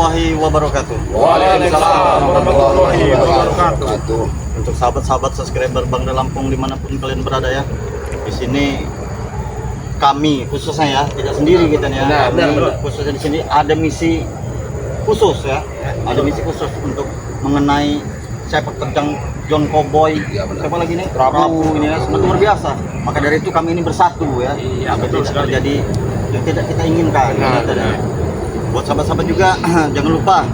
warahmatullahi wabarakatuh. Waalaikumsalam warahmatullahi wabarakatuh. Untuk sahabat-sahabat subscriber Bangda Lampung dimanapun kalian berada ya, di sini kami khususnya ya, tidak sendiri kita nih ya. Khususnya di sini ada misi khusus ya, ada misi khusus untuk mengenai sepak terjang John Cowboy, siapa lagi nih? Prabu ini ya, sangat luar biasa. Maka dari itu kami ini bersatu ya, agar tidak terjadi yang tidak kita inginkan. Buat sahabat-sahabat juga jangan lupa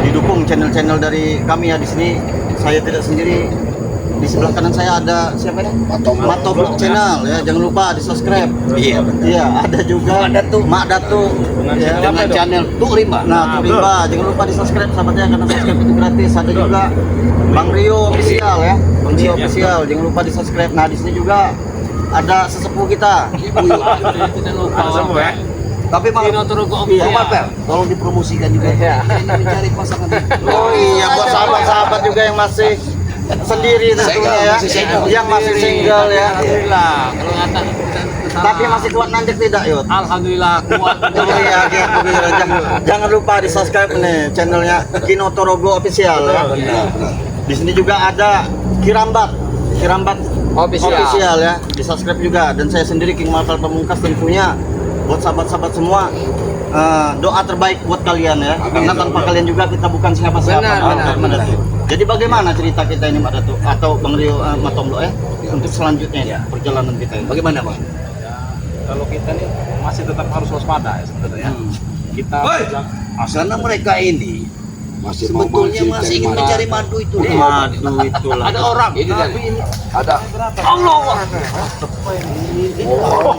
didukung channel-channel dari kami ya. Di sini saya tidak sendiri, di sebelah kanan saya ada siapa nih? Mato Vlog Channel ya, jangan lupa di subscribe. Iya, ada juga Mak Datu ya, dengan channel Tuh Rimba. Nah, Tuh Rimba jangan lupa di subscribe sahabatnya, karena subscribe itu gratis. Ada juga Bang Rio Official ya, Bang Rio Official jangan lupa di subscribe. Nah, di sini juga ada sesepuh kita. Sesepuh ya. Tapi Tolong dipromosikan juga. Mencari pasangan. Oh iya, buat sahabat-sahabat juga yang masih sendiri tentunya ya, yang masih single ya. Alhamdulillah. Kalau kata Tapi masih kuat nanjak tidak, Yud? alhamdulillah kuat. Oh iya, jangan lupa di subscribe nih channelnya Kino Torogo Official ya. Di sini juga ada Kirambat Official ya, di subscribe juga. Dan saya sendiri King Marvel Pamungkas tentunya. Buat sahabat-sahabat semua, doa terbaik buat kalian ya, karena tanpa kalian juga kita bukan siapa-siapa. Jadi bagaimana cerita kita ini, Mbak Datu atau Bang Rio Matomblo ya, untuk selanjutnya ya, perjalanan kita ini? Bagaimana, Bang? Kalau kita nih masih tetap harus waspada ya sebenarnya. Kita Karena mereka ini sebetulnya masih ingin mencari madu itu. Madu itulah. ada orang. Tapi ini ada Allah.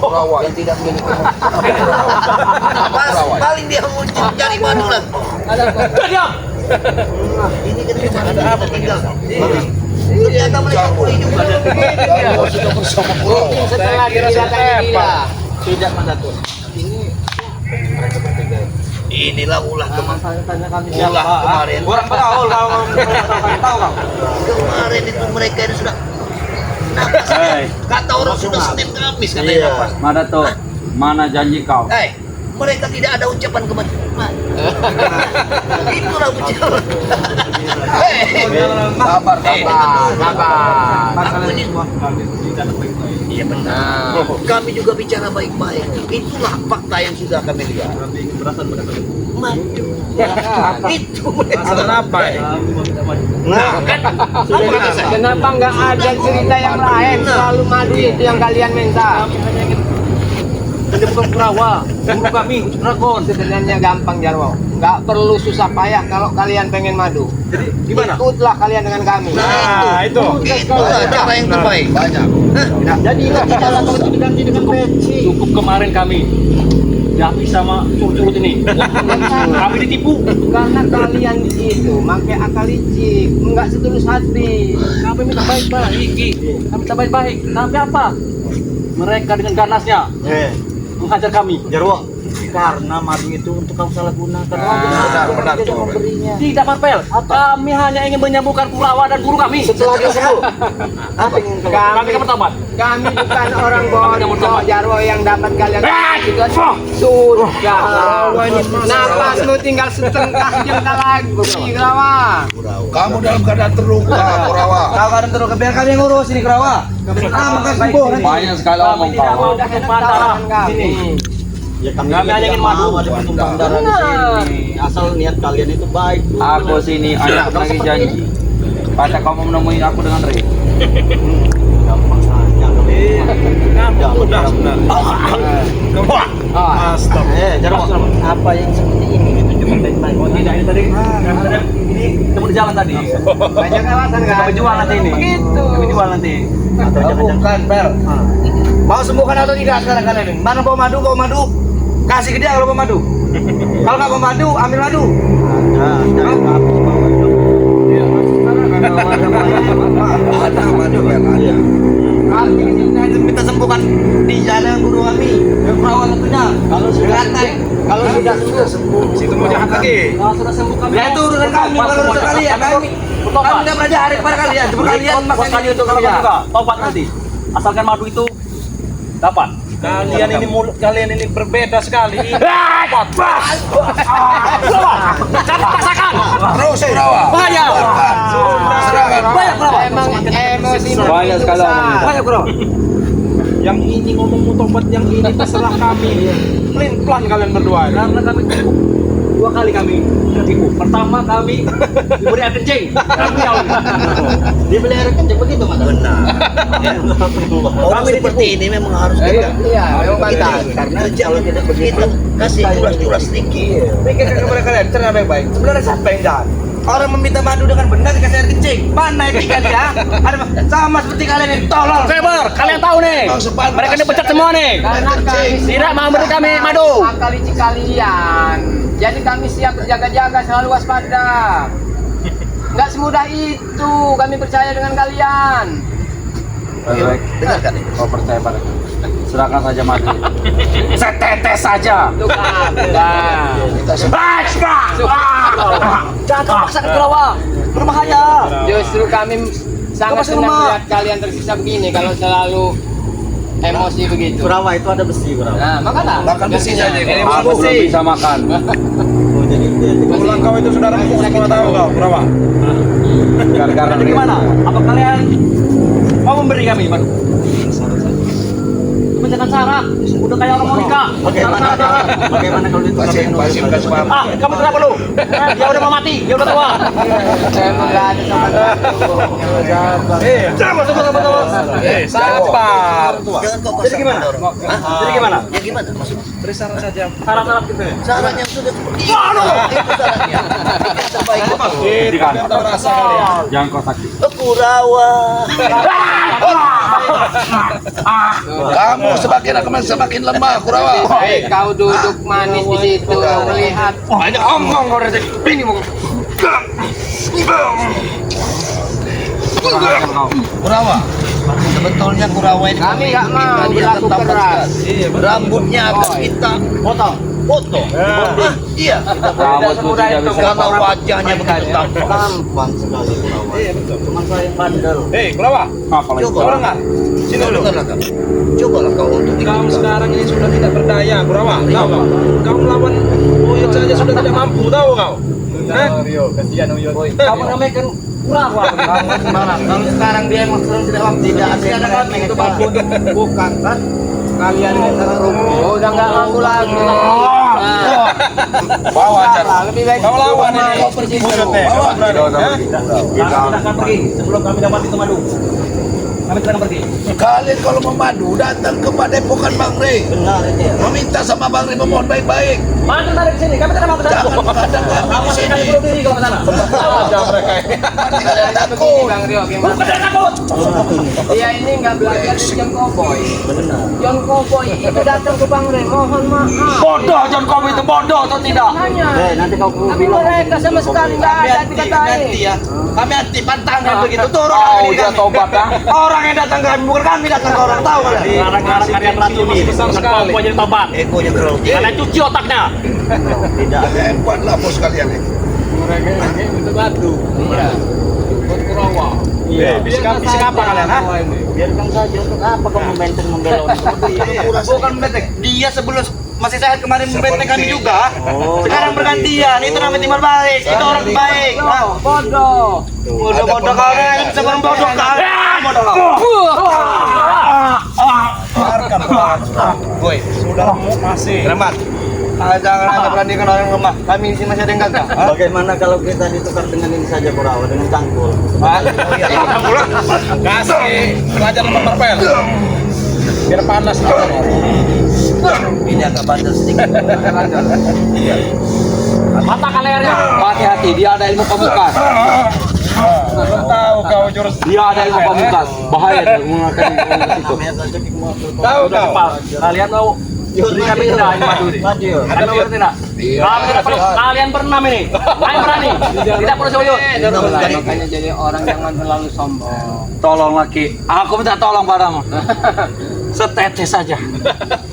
Rawa yang tidak memiliki. Paling dia mau cari madu lah. Diam. Ini kan cuma ada apa tinggal. Ternyata mereka pulih juga. Sudah bersama pulau. Setelah didatangin gila. Tidak, Mbak Datu. Ini mereka bertiga. Inilah ulah kami Ulah kemarin. Orang tahu tahu. Kemarin itu mereka ini sudah kata orang sudah Senin Kamis katanya. Mana tuh? Mana janji kau? Mereka tidak ada ucapan kematian. Itulah ucapan. Sabar. Aku ini iya benar. Kami juga bicara baik-baik. Itulah fakta yang sudah kami lihat. Maju. Itu Kenapa ya? Nah, Kenapa nggak ada cerita yang lain? Selalu madu itu yang kalian minta. Bukan Kurawa, guru kami Ucuk Dragon. Sebenarnya gampang Jarwo. Nggak perlu susah payah kalau kalian pengen madu. Jadi gimana? Ikutlah kalian dengan kami. itu. itulah cara yang terbaik. Banyak. jadi kita lakukan itu diganti dengan peci. Cukup kemarin kami nggak bisa sama curut ini. Kami ditipu. Karena kalian itu pakai akal licik, nggak setulus hati. Kami minta baik-baik. Kami minta baik-baik. Tapi apa? Mereka dengan ganasnya menghajar kami. Jarwo, karena madu itu untuk kamu salah gunakan. benar. Tidak, Marvel. Kami hanya ingin menyembuhkan Kurawa dan guru kami. Setelah dia sembuh, apa yang Kami kan bertobat. Kami bukan orang bodoh Jarwo yang dapat kalian sudah. Napasmu tinggal setengah jengkal lagi, Kurawa. Kamu dalam keadaan terluka, Kurawa. Kau kadang terus biar kami yang ngurus ini Kurawa. Maka sembuh nanti. Banyak sekali omong kau. Udah Tumpang darah kami. Ya Kami hanya ingin madu. ada tumpang darah di sini. Asal niat kalian itu baik. Aku sini anak lagi janji. Pada kamu menemui aku dengan Rey. Gampang saja. Udah sudah. Jarwo, apa yang seperti ini itu cuma baik-baik. Oh tidak, ini tadi ini ketemu di jalan tadi. Banyak alasan kan? Kami jual nanti ini. Begitu. Kami jual nanti. Atau jangan-jangan Pel. Mau sembuhkan atau tidak sekarang kalian ini? Mana bawa madu? Kasih ke dia kalau bawa madu. Kalau nggak bawa madu, ambil madu. Ada madu Pel, ada. Kali ini minta sembuhkan di jalan guru kami. Perawat tentunya. Kalau sudah sembuh, Situ mau jahat lagi. Kalau sudah sembuh kami. Ya itu urusan kami, bukan urusan kalian. Kami tidak pernah jahat kepada kalian. Cuma kalian makanya itu kalau juga tobat nanti. Asalkan madu itu dapat. Kalian ini mulut kalian ini berbeda sekali. sekalian. Ayo bro. Yang ini ngomong mau tobat, yang ini terserah kami. Plan kalian berdua. Karena kami tipu. 2 kali kami tertipu. Pertama kami diberi air kencing. Kami jauh. Dibeli air kencing begitu mas. Benar. Orang Kami seperti ini memang harus kita. Iya, memang Kita pantas. karena kalau tidak begitu kasih curas-curas sedikit. Pikirkan kepada kalian, cerita baik-baik. Sebenarnya siapa yang jahat? Orang meminta madu dengan benar dikasih air kencing. Mana etika dia? Ada sama seperti kalian yang tolol. Sabar, kalian tahu nih. Mereka dipecat semua nih. Karena kami Tidak mau beri kami madu. akali kalian. Jadi kami siap berjaga-jaga, selalu waspada. Nggak semudah itu kami percaya dengan kalian. Baik. Dengarkan ini. Kau percaya pada serahkan saja madu. Setetes saja. Itu kan. Jangan kau paksakan Kurawa. Berbahaya. Justru kami sangat Kau senang rumah. melihat kalian tersiksa begini kalau selalu emosi begitu. Kurawa itu ada besi Kurawa. Nah, makanya Makan besi saja. Aku belum bisa makan. Oh, jadi Pulang kau itu saudara semua tahu kau, berapa? Gara-gara Jadi gimana? Apa kalian mau memberi kami madu? Jangan sarah. Udah kayak orang mau nikah. Bagaimana? Bagaimana kalau itu kami Kasih maaf. Ah, kamu kenapa lu? Dia udah mau mati, dia udah tua. emang nggak ada sama Sabar. Jangan kau Jadi gimana? Jadi gimana? Ya gimana maksudnya? Beri saran saja. Sarah-sarah gitu ya. Saran yang sudah seperti itu. Itu sarannya. Yang terbaik. Tahu rasa kalian. Jangan kau sakit. Kurawa. Kamu semakin lemah, Kurawa. Kau duduk manis di situ melihat Banyak omong kau dari ini mau. Kurawa. Sebetulnya Kurawa ini kami nggak mau dia berlaku tetap keras. Rambutnya akan kita Potong. potong. Iya. Kamu tuh tidak bisa. Karena wajahnya begitu tampan. Tampan sekali Kurawa. Cuma saya yang bandel. Hei, Kulawa. Apa lagi? Coba. Kau dengar. Sini dulu. Dengarlah kamu. Cobalah kau untuk Kamu ikut. sekarang ini sudah tidak berdaya, Kurawa. Tahu kau? Kau melawan Uyut saja sudah tidak mampu, tahu kau? Hah? Kamu namanya kan Kurawa. Kamu gimana? Kalau sekarang dia emang tidak ada kami itu mampu. Bukan kan? Kalian ini sangat rumput. Oh, udah nggak mampu lagi. Nah, Bawa ajar. lebih baik Kau lawan ini. kau pergi dulu. Bawa. Hah? Kita akan pergi sebelum kami dapat itu madu. Kami akan pergi. Kalian kalau memadu datang ke Padepokan Bang Rey. Benar itu ya. Meminta sama Bang Rey memohon baik-baik. Mana dari sini? Kami tidak mau ke sana. Jangan menghadang kami di Awas sini. kami bunuh diri kalau ke sana. Ajar mereka ini. Nanti kalian Begini takut. Bang Rio, gimana? Bukan takut. Dia ini nggak belajar dari John Cowboy. Benar. John Cowboy itu datang ke Bang Rey, mohon maaf. Bodoh John Kobe itu bodoh atau tidak? Hanya. Nanti kau Tapi mereka sama sekali nggak ada dikatain. Kami anti pantangan begitu. Turun Oh, dia tobat kan? Orang yang datang ke kami bukan kami datang ke orang, tahu kalian? Larang-larang kalian racuni. Besar sekali. Kau jadi tobat. Egonya terlalu tinggi. Kalian cuci otaknya. Tidak ada. Hebatlah bos kalian ini. Itu batu. Iya. Buat Kurawa. Iya. Bisik apa kalian, ha? Biarkan saja. Untuk apa kau membenteng membela orang seperti ini? Bukan membenteng. Dia sebelum masih sehat kemarin membenteng kami juga. Oh, Sekarang bergantian. Itu namanya timbal baik. Itu orang baik. Oh, bodoh. Bodoh-bodoh kau orang sebelum bodoh kau. Bodoh kau. Woi, saudaramu masih. Selamat. Jangan ada beranikan orang lemah. Kami di sini masih ada yang gagah. Bagaimana kalau kita ditukar dengan ini saja Kurawa, dengan cangkul? Kasih pelajar memperpel. Biar panas. Ini agak bandel sedikit. Mata kalian hati-hati, dia ada ilmu pamungkas. Tahu kau jurus. Dia ada ilmu pamungkas. Bahaya dia menggunakan ilmu itu. Tahu kau. Kalian mau beri kami tidak ini madu ini? Kami mau tidak? Kami tidak perlu. Kalian berenam ini. Kalian berani. Tidak perlu suyut. Makanya jadi orang jangan terlalu sombong. Tolong lagi. Aku minta tolong padamu. Setetes saja.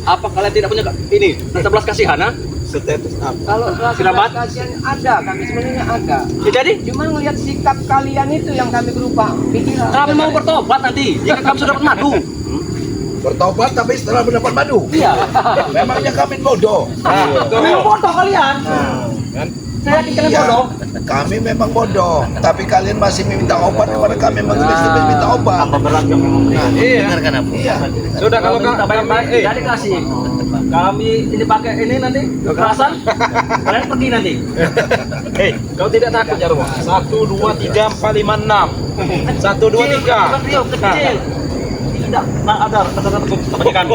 Apa kalian tidak punya ini? Sebelas kasihan, ha? Setetes apa? Kalau Selamat. kasihan ada, kami sebenarnya ada. Ya, jadi Cuma ngelihat sikap kalian itu yang kami berubah pikiran. kami mau bertobat nanti. Jika kami sudah dapat madu. Bertobat tapi setelah mendapat madu. Iya. Memangnya kami bodoh. Memang bodoh kalian. Saya yakin kalian Iya, bodoh. kami memang bodoh, tapi kalian masih meminta obat kepada kami, minta obat. Tambah berat kami memberikan. Benar kan apa? Iya. Sudah kalau baik-baik, tidak dikasih. Kami ini pakai ini nanti kekerasan. Kalian pergi nanti. Kau tidak takut Jarwo? 1, 2, 3, 4, 5, 6. 1, 2, 3. Rio kecil. Tidak, ada kebanyakan.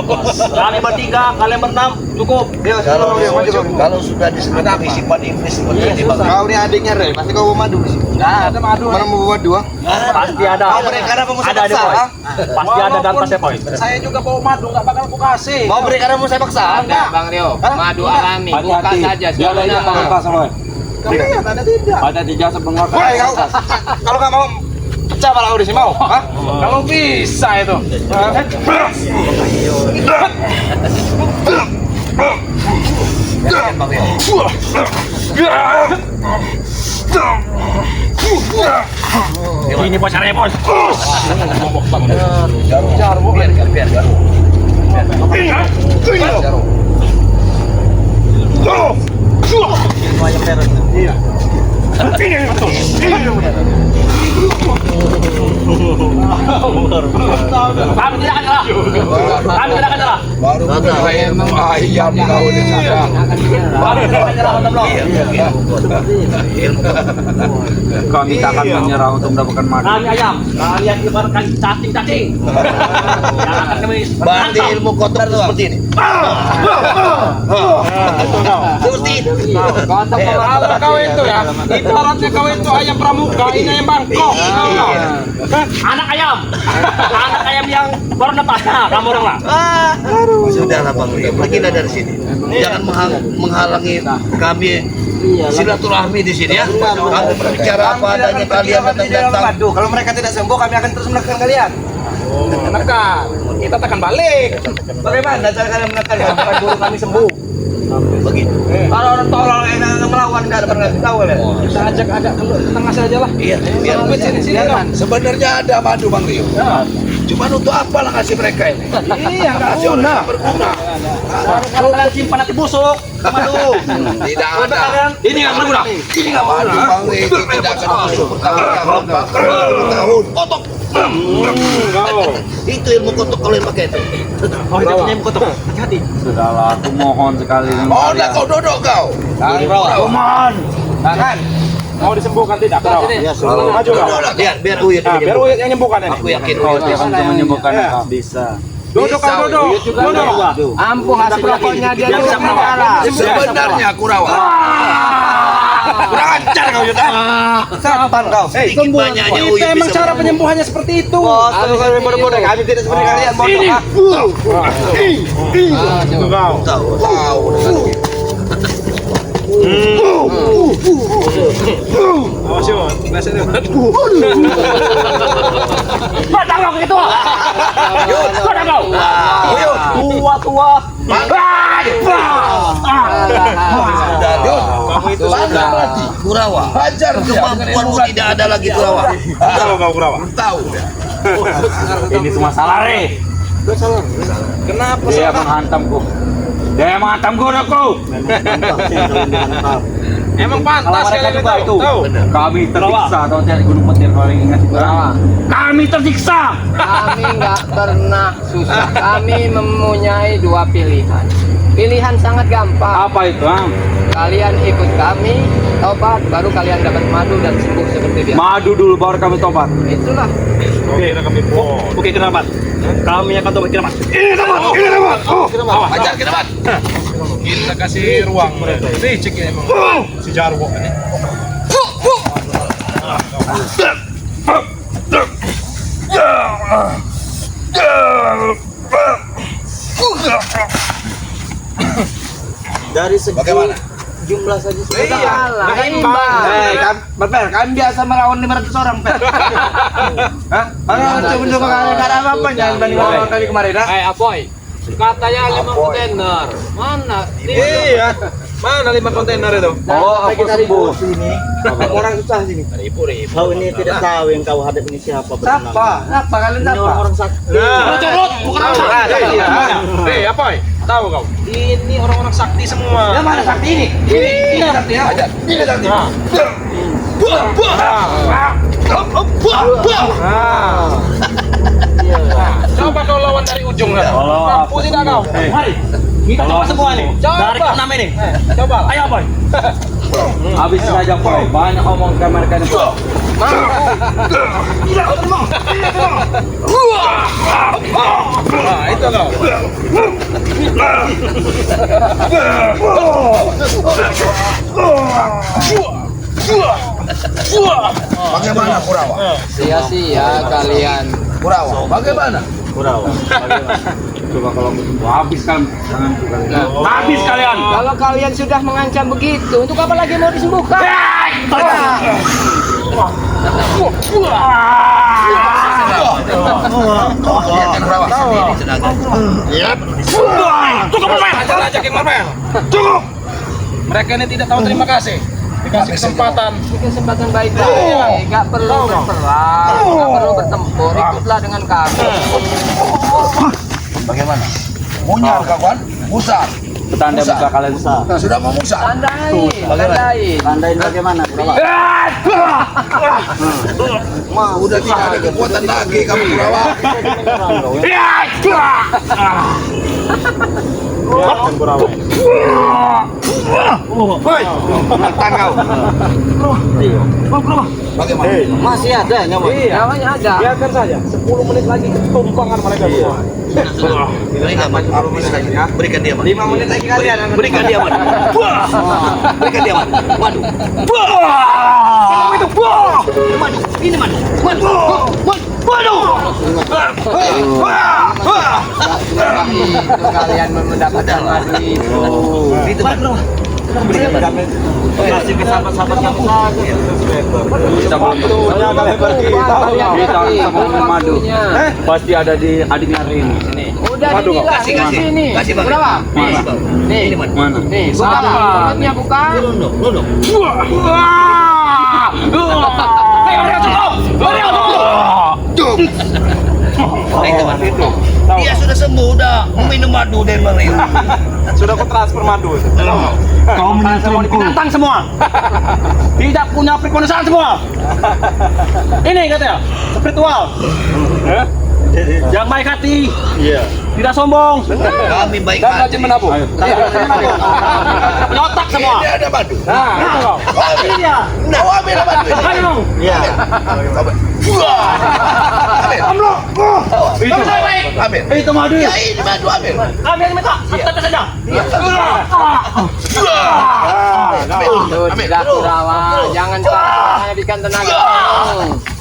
Kalian bertiga, kalian berenam, cukup. Kalau sudah disebut misi Pak Iblis seperti ini, Bang. Kau ini adiknya Re, pasti kau bawa madu di sini. Nah, ada madu. Mana mau bawa dua? Pasti ada. Mau berikan apa mau saya Ada paksa? Boy. Ha? Pasti ada dan pasti Boy. Saya juga bawa madu, nggak bakal aku kasih. Mau berikan apa mau saya paksa? Ada Bang Rio, madu alami, buka saja. Sudah Ada tidak. Ada di jasa penguasa. Woi kau, kalau nggak mau pecah malah kau di sini mau? Hah? Kalau bisa itu. Ini bos caranya bos. Kami tidak akan nyerah. Kami tidak akan nyerah. Baru ayam kau di sana. Kami tidak akan nyerah untuk belum. Kami tak akan menyerah untuk mendapatkan madu. Kami ayam. Kalian ibaratkan cacing-cacing. Yang akan kami Berarti ilmu kotor itu seperti ini. Seperti ini. Kalau kau itu ya, ibaratnya kau itu ayam pramuka, ini ayam Bangkok. anak ayam yang baru netas. Nah, kamu orang lah. Sudahlah Bang Rio, pergilah dari sini. Jangan menghalangi kami silaturahmi di sini ya. Kami berbicara apa adanya, kalian datang. Kalau mereka tidak sembuh, kami akan terus menekan kalian. Menekan, kita tekan balik. Bagaimana cara kalian menekan sampai guru kami sembuh? Begitu. Kalau orang tolol yang melawan nggak ada pernah tahu ya. Kita ajak agak ke tengah saja lah. Iya, biar Sini kan. sebenarnya ada madu Bang Rio. Cuman untuk apa lah kasih mereka ini? Iya, nggak Kasih orang yang berguna. Kalau kalian simpan nanti busuk. Madu. Tidak ada. Ini nggak berguna. Ini nggak madu Bang Rio, itu tidak akan masuk bertahun. Kotok. Itu ilmu kotok kalau yang pakai itu. Oh, itu punya kotok. Hati-hati. Sudahlah, aku mohon sekali. Oh, udah kau duduk kau. Kuman. Tangan. Mau disembuhkan tidak? Ya, sudah. Maju kau. Biar Uyut Nah, biar Uyut yang nyembuhkan ini. Aku yakin Kau Uyut bisa untuk menyembuhkan kau. Bisa. Duduk kau duduk. Duduk. Ampuh hasil rokoknya dia Dia bisa juga negara. Sebenarnya Kurawa. Kurang ajar kau Uyut. Setan kau. Sedikit banyaknya Itu Uyut emang bisa cara penyembuhannya seperti itu. Kalau kalian bodoh-bodoh, kami tidak seperti kalian bodoh. Kau. tahu dengan Awas yo, rasanya Batang kau gitu. Batang kau. Tua. kamu itu Bangga berarti Kurawa. Hajar kemampuanmu tidak ada lagi Kurawa. tahu kau Kurawa. Tahu. Ini semua salah, Re. Kenapa Dia menghantamku. Aku. Emang pantas Kalau mereka kalian juga itu. itu. Tahu. Kami tersiksa atau tidak Gunung Petir kalau ingat itu. Kami tersiksa. Kami nggak pernah susah. Kami mempunyai dua pilihan. Pilihan sangat gampang. Apa itu, Ang? Kalian ikut kami, tobat, baru kalian dapat madu dan sembuh seperti biasa. Madu dulu baru kami tobat. Itulah. Oke, kerabat. Kami akan tobat kerabat. Hajar kerabat. Kita kasih ruang mereka. Licik ya emang. Si Jarwo ini. Dari segi Bagaimana? jumlah saja sudah Kalah, imbang. Kalian biasa melawan 500 orang, Per. Hah? Mana coba kalian enggak ada apa-apanya dibanding orang kali kemarin, ha? Apoy. Katanya 5 kontainer. Mana? Iya. Mana 5 kontainer itu? Oh, aku sembuh sini. Orang susah sini. Kau ini tidak tahu yang kau hadap ini siapa bernama. Siapa? Siapa kalian Ini siapa? orang-orang sakti. Bukan apa? Iya. Apa? Tahu kau? Ini orang-orang sakti semua. Yang mana sakti ini? Ini sakti ya. Ini sakti. Coba kau lawan dari ujung kan? Mampu tidak kau? Mari. Kita coba semua nih. Dari keenam ini. Coba. Ayo boy. Habis saja boy. Banyak omong kamar kan itu. Nah, itu kau. Bagaimana Kurawa? Sia-sia kalian. Kurawa, bagaimana? Kurang. Coba kalau habis kan jangan habis kalian. Kalau kalian sudah mengancam begitu, untuk apa lagi mau disembuhkan? Lihatkan Kurawa sendiri tenaga. Cukup aja King Marvel. Cukup. Mereka ini tidak tahu terima kasih. Dikasih kesempatan. Kesempatan baik-baik, nggak perlu berperang, nggak perlu bertempur, ikutlah dengan kami. Bagaimana? Munyar kawan? Musar. Petanda muka kalian Bisa. Sudah mau musar. Tandain, tandain. Tandain bagaimana? Kurawa? Udah tidak ada kekuatan lagi kamu Kurawa. Lihatkan Kurawa. Bagaimana? Masih ada nyawa. Namanya ada. Biarkan saja. 10 menit lagi ketumpangan mereka semua. Berikan dia, Man. 5 menit lagi kalian. Berikan dia, Man. Berikan dia, Man. Waduh. Ini mana? Itu kalian mendapatkan madu itu. Itu, Man. Kasih ke sahabat-sahabat kamu saja. Kita sama madu. Pasti ada di adiknya Rini sini. Udah Madu kau. dibilang Kasih. sini. Kasih, Bang. Berapa? Kasih, Bang. Nih, Ini, Man. Mana? nih, buka. Mulutnya buka. Nunduk. Itu, Man. Dia sudah sembuh, udah minum madu dari Mario. Sudah aku transfer madu. Kau semua binatang semua. Tidak punya perkonsaan semua. Ini katanya spiritual. Yang baik hati, Iya. tidak sombong. Kami baik Dan hati. rajin menabung. Punya otak semua. Ini ada madu. Nah, itu kau. Kau ambil. Nah, kau ambil madu ini. Ayo dong. Iya. Itu Ambil. itu madu. Ya ini madu ambil. Kami yang minta, satu saja. Itu tidak Kurawa. Jangan habiskan tenaga.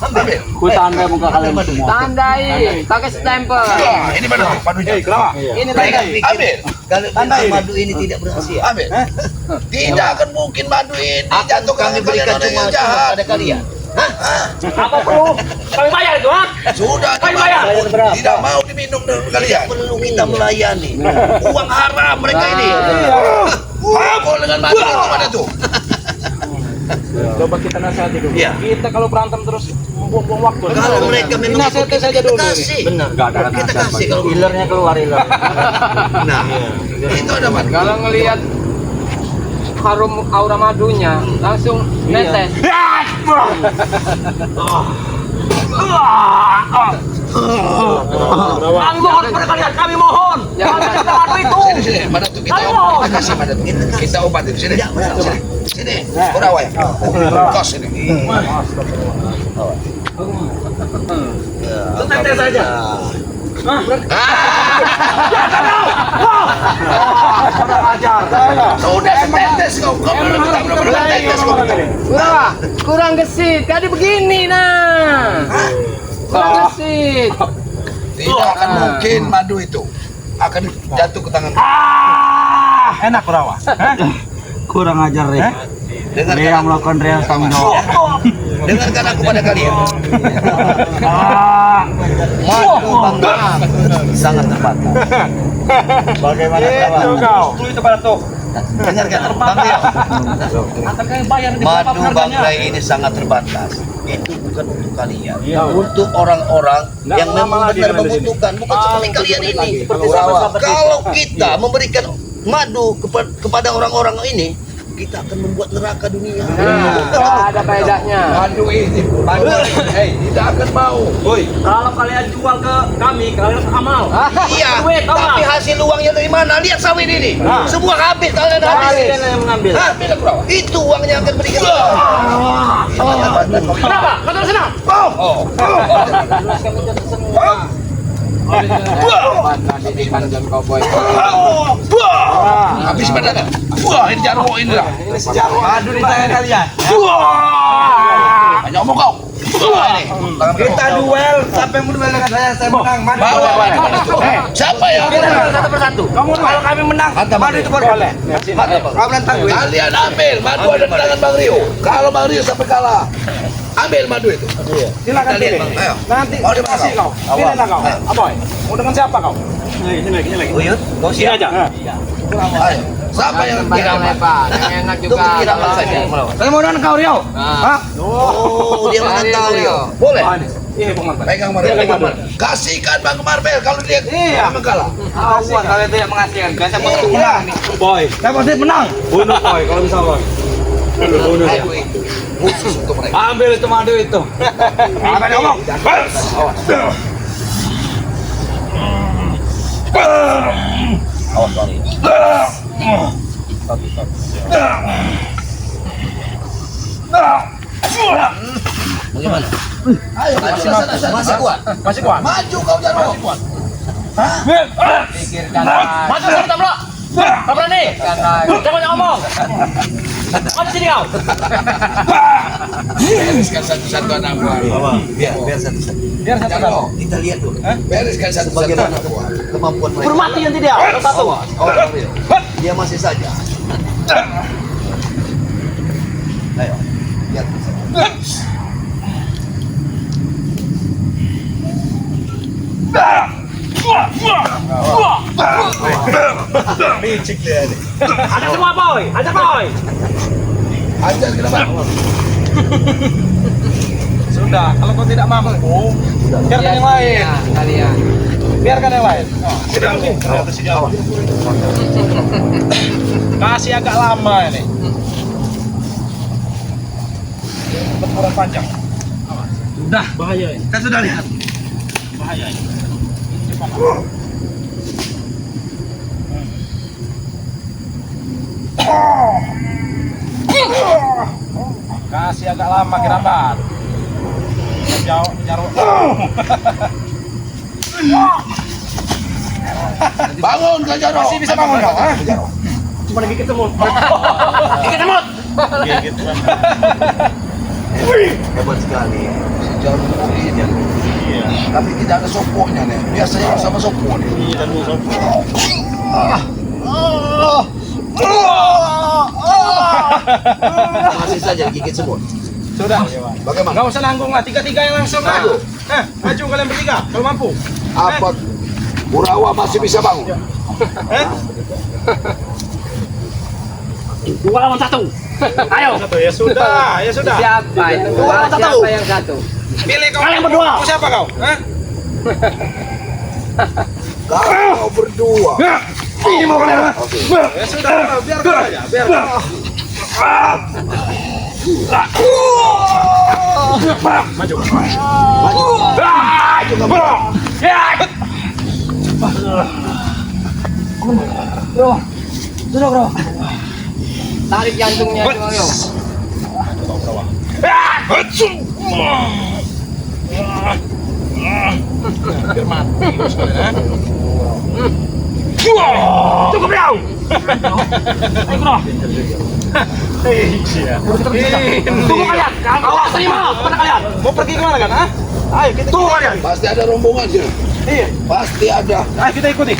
Ambil. Ku tanda muka kalian semua. Tandain, pakai stempel. Ini madu. Madunya. Ini Mereka tandain. pikir ambil. Kalau madu ini tidak berhasil. Ambil. Tidak akan mungkin madu ini jatuh kami berikan cuma jahat pada kalian. Apa perlu? Kami bayar itu, ha? Sudah Kami bayar. tidak mau diminum dengan kalian. Perlu kita melayani. Uang haram mereka ini. Hafal dengan madu itu mana tuh? Coba kita nasihati dulu. Iya. Kita kalau berantem terus buang-buang waktu. Kalau mereka memang Nasihati ikut saja dulu. kasih. Benar. Enggak ada Kita kasih kalau Ilernya keluar iler. nah itu ada madu. Kalau ngelihat harum aura madunya, langsung netes. Kami mohon kepada kalian, kami mohon. Jangan Kita madu itu. Sini, madu tuh kita obat. Kasih madu tuh. Kita obatin. Sini. Sini. Kurawa ya. Kos ini. Santai saja. Sudah setetes kau. Kau belum tetes kau. Kurawa, kurang gesit. Jadi begini nah. Kurang gesit. Tidak akan mungkin madu itu akan jatuh ke tangan. Enak Kurawa. Kurang ajar ya. Dengarkan Dia yang melakukan real tanggung jawab. dengarkan aku pada kalian. Madu Bangga sangat terbatas. Bagaimana Kurawa? Itu pada tuh. Dengarkan, Bang Rio. Akan kalian bayar di Madu berapa harganya? bangkai ini sangat terbatas. Itu bukan untuk kalian, untuk orang-orang yang memang benar membutuhkan, bukan seperti kalian ini. Kalau kita memberikan madu kepada orang-orang ini, kita akan membuat neraka dunia. Nah, ada faedahnya. Madu ini, tidak akan mau. Kalau kalian jual ke kami, kalian harus amal. Iya, Duit, tau tapi nggak? hasil uangnya dari mana? Lihat sawit ini, semua habis kalian habis. Kalian yang mengambil. Hah? Itu uangnya akan berikan. Kenapa? Kau terus senang? Didikan cowboy. Habis badan. Wah, ini jarwo ini lah. Ini sejarah. Madu di tangan kalian. Hanya ngomong kau. Kita duel, siapa yang duel dengan saya menang. Madu. Siapa ya? Kita duel satu persatu. Kalau kami menang, madu itu boleh. Kau menantang gue. Kalian ambil madu ada di tangan Bang Rio. Kalau Bang Rio sampai kalah, ambil madu itu. Silakan pilih. Ayo. Nanti Mau di mana kasih kau? kau. Pilihlah kau. Aboy. Mau dengan siapa kau? Uyut, kau Sini siap? aja. Ayo. Siapa yang Barang lebar, yang enak juga. Tunggu kiraman saja melawan. Saya mau dengan kau Rio. Nah. Oh, dia menantang Rio. Rio. Boleh. Iya, Bang Marban. Pegang Marvel. Kasihkan Bang Marvel kalau dia kalah. Awas kalian tidak mengasihkan. Biasa mau tulang nih. Boy, Saya pasti menang. bunuh boy kalau bisa boy. Bunuh dia. Aku itu khusus untuk mereka. Ambil itu madu itu. Apa yang ngomong? Awas Bang Rio. Bagaimana? Ayo, masih kuat. Masih kuat. Maju kau jangan masih kuat. Pikirkan lagi. Masuk sini bro. Kau berani? Pikirkan lagi. Jangan banyak ngomong. Masuk sini kau. Bereskan satu-satu anak buah. Biar satu-satu. Biar satu Jangan, kita lihat dulu. Bereskan satu-satu anak buah. Kemampuan mereka. Hormati yang tidak. Satu. Bang Rio. Dia masih saja. Ayo. Lihat. Licik dia ini. Ada semua boy. Ada boy. Ajar kita Bang. Sudah, kalau kau tidak mampu, biarkan yang lain. Kalian. Biarkan yang lain. Kasih agak lama ini. Berkurang panjang. Sudah, bahaya ini. Kan sudah lihat. Bahaya ini. Kasih agak lama kirabat. Jauh, jauh. Bangun Kak Jaro. Masih bisa bangun kau, ha? Cuma lagi ketemu. Gigit semut. Hebat sekali. Si Jaro ini. Tapi tidak ada sopoknya nih. Biasanya sama sopok nih. Masih saja gigit semut. Sudah. Bagaimana? Nggak usah nanggung lah, tiga-tiga yang langsung maju. Maju kalian bertiga, kalau mampu. Apa? Urawa masih bisa bangun. Dua lawan satu. Ayo. Ya sudah, ya sudah. Siapa itu? Dua, satu. Siapa yang satu? Pilih kau. Kalian berdua. Kau siapa kau? Kau berdua. Ini mau kalian. Ya sudah, biarkan aja, biarkan. Maju. Tarik jantungnya itu, Rio. Biar mati kau sekalian. Cukup Rio. Ayo bro. Tunggu kalian. Awas terima. Mana kalian? Mau pergi kemana kan? Ayo kita. Tunggu kalian. Pasti ada rombongan sini. Iya. Pasti ada. Ayo kita ikuti.